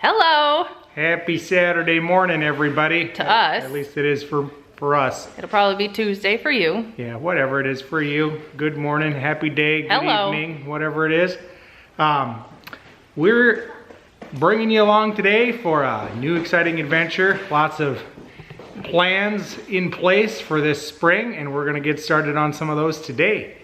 Hello. Happy Saturday morning, everybody. To us. At least it is for us. It'll probably be Tuesday for you. Yeah, whatever it is for you. Good morning, happy day, good Hello. evening, whatever it is. We're bringing you along today for a new exciting adventure. Lots of plans in place for this spring, and we're gonna get started on some of those today.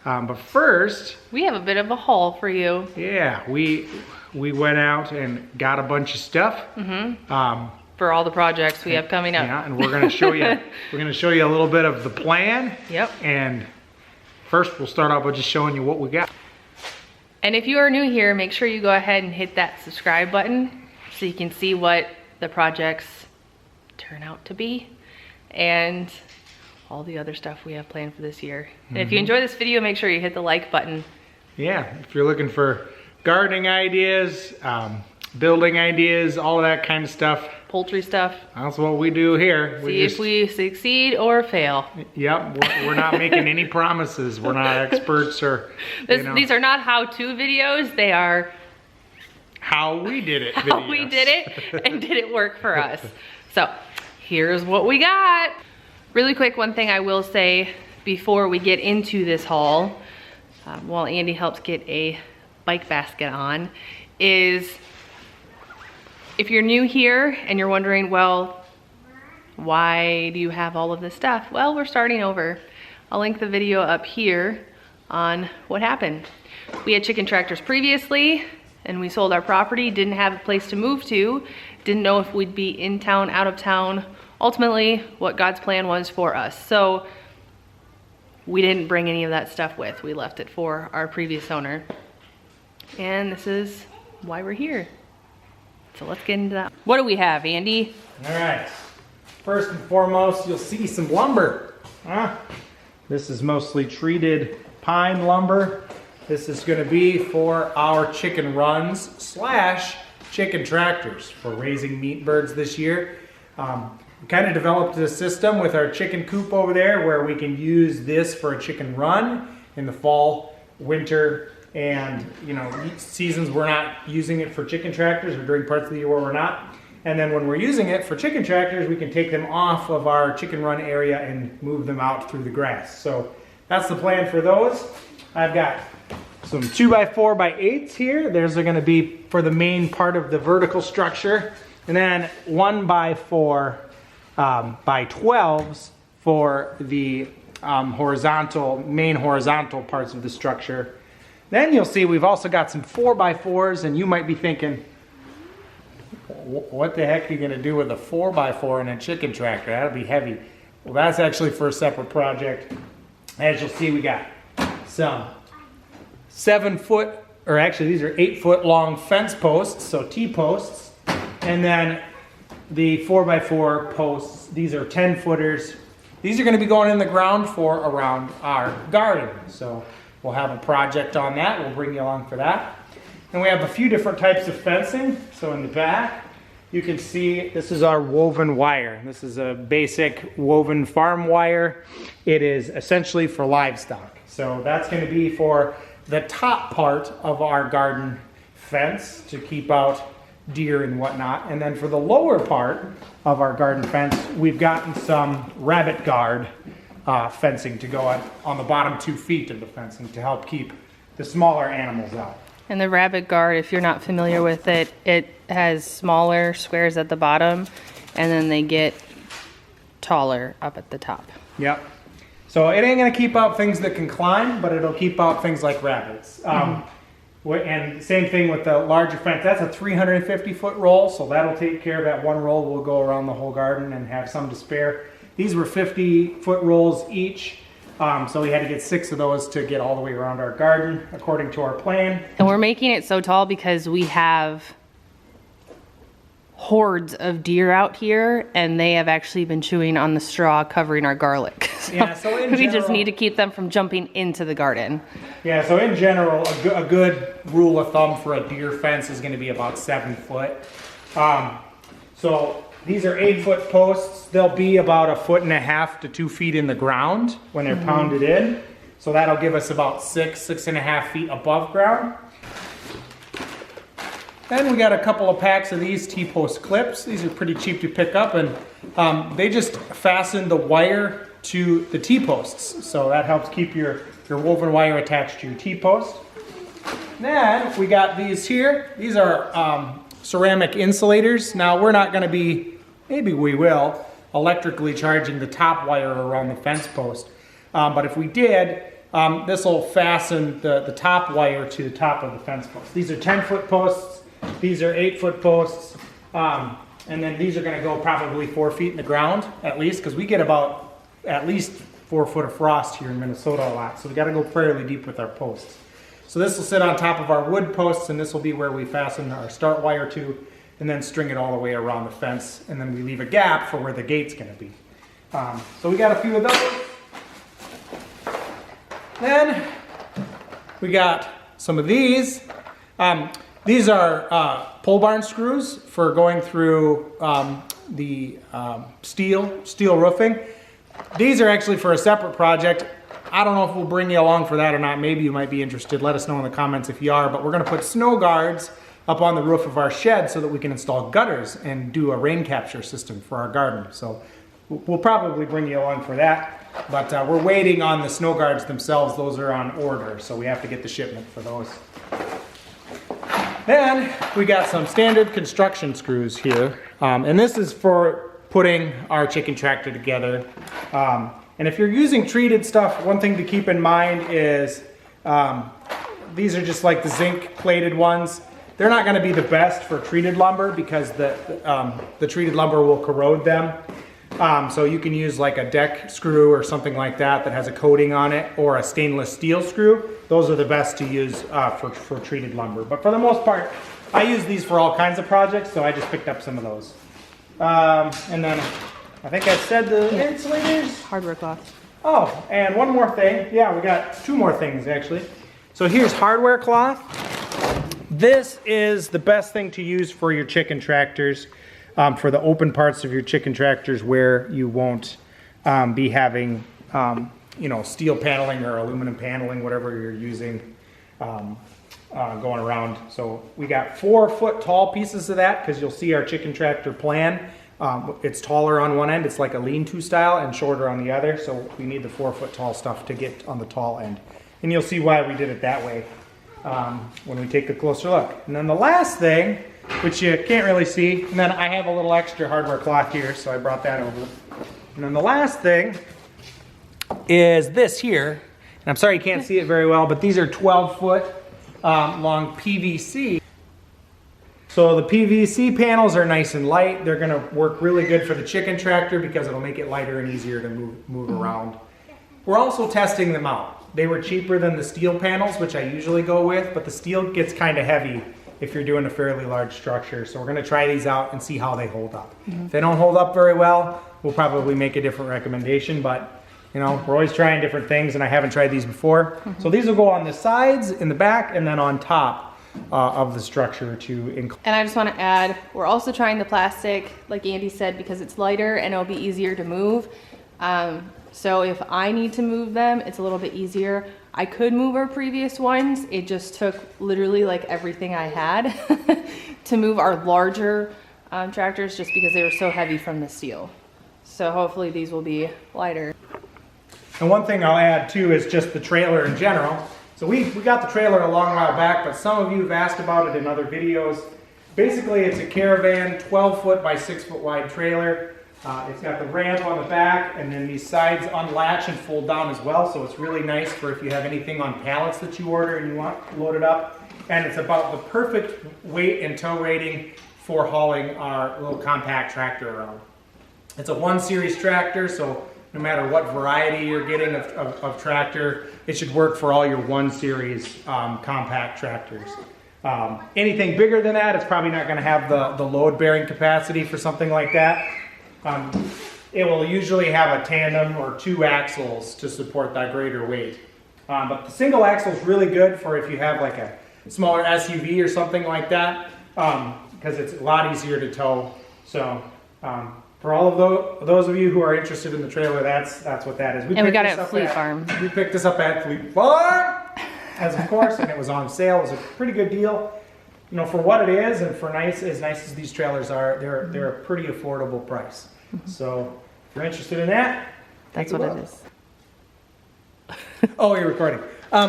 But first, we have a bit of a haul for you. Yeah, we went out and got a bunch of stuff. For all the projects we have coming up. Yeah, and we're gonna show you a little bit of the plan. Yep. And first we'll start off by just showing you what we got. And if you are new here, make sure you go ahead and hit that subscribe button so you can see what the projects turn out to be and all the other stuff we have planned for this year. And if you enjoy this video, make sure you hit the like button. Yeah, if you're looking for gardening ideas, building ideas, all of that kind of stuff. Poultry stuff. That's what we do here. See if we succeed or fail. Yep, we're not making any promises. We're not experts or, These are not how-to videos. They are how we did it videos. How we did it and did it work for us. So here's what we got. Really quick, one thing I will say before we get into this haul, while Andy helps get a bike basket on, is if you're new here and you're wondering, well, why do you have all of this stuff? Well, we're starting over. I'll link the video up here on what happened. We had chicken tractors previously and we sold our property, didn't have a place to move to, didn't know if we'd be in town, out of town, ultimately what God's plan was for us. So we didn't bring any of that stuff with. We left it for our previous owner. And this is why we're here. So let's get into that. What do we have, Andy? All right. First and foremost, you'll see some lumber. This is mostly treated pine lumber. This is going to be for our chicken runs / chicken tractors for raising meat birds this year. We kind of developed a system with our chicken coop over there where we can use this for a chicken run in the fall, winter, and seasons we're not using it for chicken tractors, or during parts of the year where we're not. And then when we're using it for chicken tractors, we can take them off of our chicken run area and move them out through the grass. So that's the plan for those. I've got some 2x4x8s here. Those are going to be for the main part of the vertical structure, and then 1x4 by 12s for the main horizontal parts of the structure. Then you'll see we've also got some 4x4s, and you might be thinking, what the heck are you going to do with a 4x4 in a chicken tractor? That'll be heavy. Well, that's actually for a separate project. As you'll see, we got some 7-foot, or actually these are 8-foot long fence posts, so T-posts, and then the 4x4 posts. These are 10-footers. These are going to be going in the ground for around our garden. So we'll have a project on that. We'll bring you along for that. And we have a few different types of fencing. So in the back, you can see this is our woven wire. This is a basic woven farm wire. It is essentially for livestock. So that's going to be for the top part of our garden fence to keep out deer and whatnot. And then for the lower part of our garden fence, we've gotten some rabbit guard fencing to go on the bottom 2 feet of the fencing to help keep the smaller animals out. And the rabbit guard, if you're not familiar with it, it has smaller squares at the bottom and then they get taller up at the top. Yep. So it ain't gonna keep out things that can climb, but it'll keep out things like rabbits. And same thing with the larger fence. That's a 350-foot roll, so that'll take care of that one roll. We'll go around the whole garden and have some to spare. These were 50-foot rolls each, so we had to get 6 of those to get all the way around our garden according to our plan. And we're making it so tall because we have hordes of deer out here, and they have actually been chewing on the straw covering our garlic. So yeah, so in we general, just need to keep them from jumping into the garden. Yeah, so in general, a good rule of thumb for a deer fence is going to be about 7 foot. So these are 8-foot posts. They'll be about 1.5 to 2 feet in the ground when they're pounded in. So that'll give us about 6.5 feet above ground. Then we got a couple of packs of these T-post clips. These are pretty cheap to pick up, and they just fasten the wire to the T-posts. So that helps keep your woven wire attached to your T-post. Then we got these here. These are ceramic insulators. Now we're not gonna be, maybe we will, electrically charging the top wire around the fence post. But if we did, this will fasten the top wire to the top of the fence post. These are 10-foot posts. These are 8-foot posts. And then these are gonna go probably 4 feet in the ground at least, because we get about at least 4 foot of frost here in Minnesota a lot. So we gotta go fairly deep with our posts. So this will sit on top of our wood posts, and this will be where we fasten our start wire to, and then string it all the way around the fence, and then we leave a gap for where the gate's gonna be. So we got a few of those. Then we got some of these. These are pole barn screws for going through the steel roofing. These are actually for a separate project. I don't know if we'll bring you along for that or not. Maybe you might be interested. Let us know in the comments if you are. But we're going to put snow guards up on the roof of our shed so that we can install gutters and do a rain capture system for our garden. So we'll probably bring you along for that. But we're waiting on the snow guards themselves. Those are on order, so we have to get the shipment for those. Then we got some standard construction screws here. And this is for putting our chicken tractor together. And if you're using treated stuff, one thing to keep in mind is these are just like the zinc plated ones. They're not going to be the best for treated lumber because the treated lumber will corrode them. So you can use like a deck screw or something like that that has a coating on it, or a stainless steel screw. Those are the best to use for treated lumber. But for the most part, I use these for all kinds of projects, so I just picked up some of those. And then I think I said the insulators. Hardware cloth. Oh, and one more thing. Yeah, we got 2 more things actually. So here's hardware cloth. This is the best thing to use for your chicken tractors, for the open parts of your chicken tractors where you won't be having, you know, steel paneling or aluminum paneling, whatever you're using, going around. So we got 4-foot tall pieces of that, because you'll see our chicken tractor plan. It's taller on one end, it's like a lean-to style, and shorter on the other. So we need the 4-foot tall stuff to get on the tall end. And you'll see why we did it that way when we take a closer look. And then the last thing, which you can't really see, and then I have a little extra hardware cloth here, so I brought that over. And then the last thing is this here. And I'm sorry you can't see it very well, but these are 12-foot long PVC. So the PVC panels are nice and light. They're gonna work really good for the chicken tractor because it'll make it lighter and easier to move around. We're also testing them out. They were cheaper than the steel panels, which I usually go with, but the steel gets kind of heavy if you're doing a fairly large structure. So we're gonna try these out and see how they hold up. If they don't hold up very well, we'll probably make a different recommendation, but you know, we're always trying different things, and I haven't tried these before. So these will go on the sides, in the back, and then on top of the structure to include. And I just want to add, we're also trying the plastic, like Andy said, because it's lighter and it'll be easier to move. So if I need to move them, it's a little bit easier. I could move our previous ones. It just took literally like everything I had to move our larger tractors, just because they were so heavy from the steel. So hopefully these will be lighter. And one thing I'll add too is just the trailer in general. So we got the trailer a long while back, but some of you have asked about it in other videos. Basically, it's a caravan, 12-foot by 6-foot wide trailer. It's got the ramp on the back, and then these sides unlatch and fold down as well. So it's really nice for if you have anything on pallets that you order and you want loaded up. And it's about the perfect weight and tow rating for hauling our little compact tractor around. It's a 1-series tractor, so no matter what variety you're getting of tractor, it should work for all your 1-series compact tractors. Anything bigger than that, it's probably not going to have the load-bearing capacity for something like that. It will usually have a tandem or 2 axles to support that greater weight. But the single axle is really good for if you have like a smaller SUV or something like that, because it's a lot easier to tow. So for all of those of you who are interested in the trailer, that's what that is. And we got it at Fleet Farm. We picked this up at Fleet Farm, as of course, and it was on sale. It was a pretty good deal. you know, for what it is and for as nice as these trailers are, they're a pretty affordable price. So if you're interested in that, That's what it is. Oh, you're recording.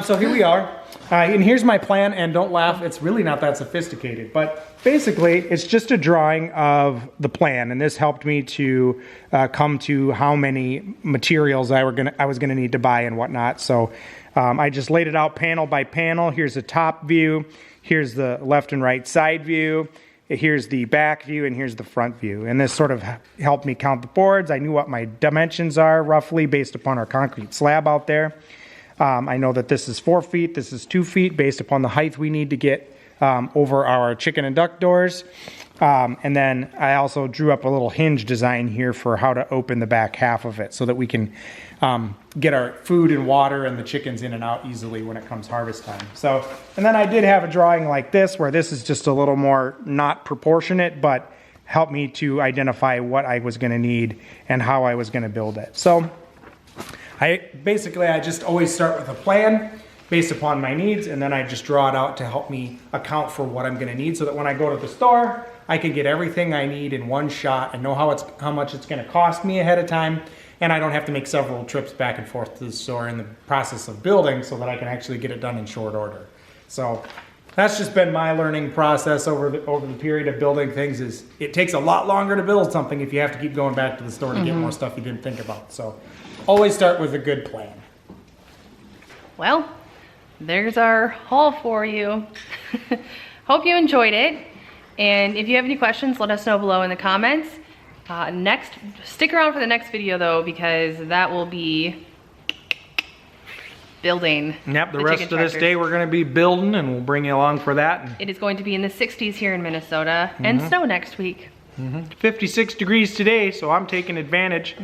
So here we are. And here's my plan, and don't laugh, it's really not that sophisticated, but basically it's just a drawing of the plan, and this helped me to come to how many materials I was gonna need to buy and whatnot. So I just laid it out panel by panel. Here's the top view, here's the left and right side view, here's the back view, and here's the front view. And this sort of helped me count the boards. I knew what my dimensions are roughly based upon our concrete slab out there. I know that this is 4 feet, this is 2 feet based upon the height we need to get over our chicken and duck doors. And then I also drew up a little hinge design here for how to open the back half of it so that we can get our food and water and the chickens in and out easily when it comes harvest time. So, and then I did have a drawing like this where this is just a little more not proportionate, but helped me to identify what I was going to need and how I was going to build it. So I just always start with a plan based upon my needs, and then I just draw it out to help me account for what I'm gonna need so that when I go to the store, I can get everything I need in one shot and know how much it's gonna cost me ahead of time, and I don't have to make several trips back and forth to the store in the process of building so that I can actually get it done in short order. So that's just been my learning process over the period of building things. Is it takes a lot longer to build something if you have to keep going back to the store to get more stuff you didn't think about. So always start with a good plan. Well, there's our haul for you. Hope you enjoyed it. And if you have any questions, let us know below in the comments. Stick around for the next video though, because that will be building. Yep, the rest of this day we're going to be building, and we'll bring you along for that. It is going to be in the 60s here in Minnesota, and snow next week. 56 degrees today, so I'm taking advantage.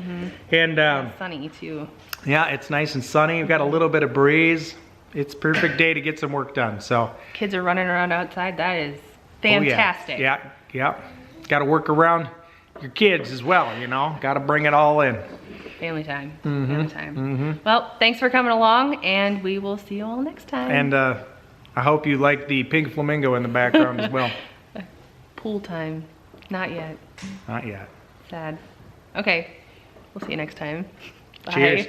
And sunny too. Yeah, it's nice and sunny. We've got a little bit of breeze. It's a perfect day to get some work done. So kids are running around outside. That is fantastic. Oh, yeah. Got to work around your kids as well, you know. Got to bring it all in. Family time. Family time. Well, thanks for coming along, and we will see you all next time. And I hope you like the pink flamingo in the background as well. Pool time. Not yet. Not yet. Sad. Okay. We'll see you next time. Bye. Cheers.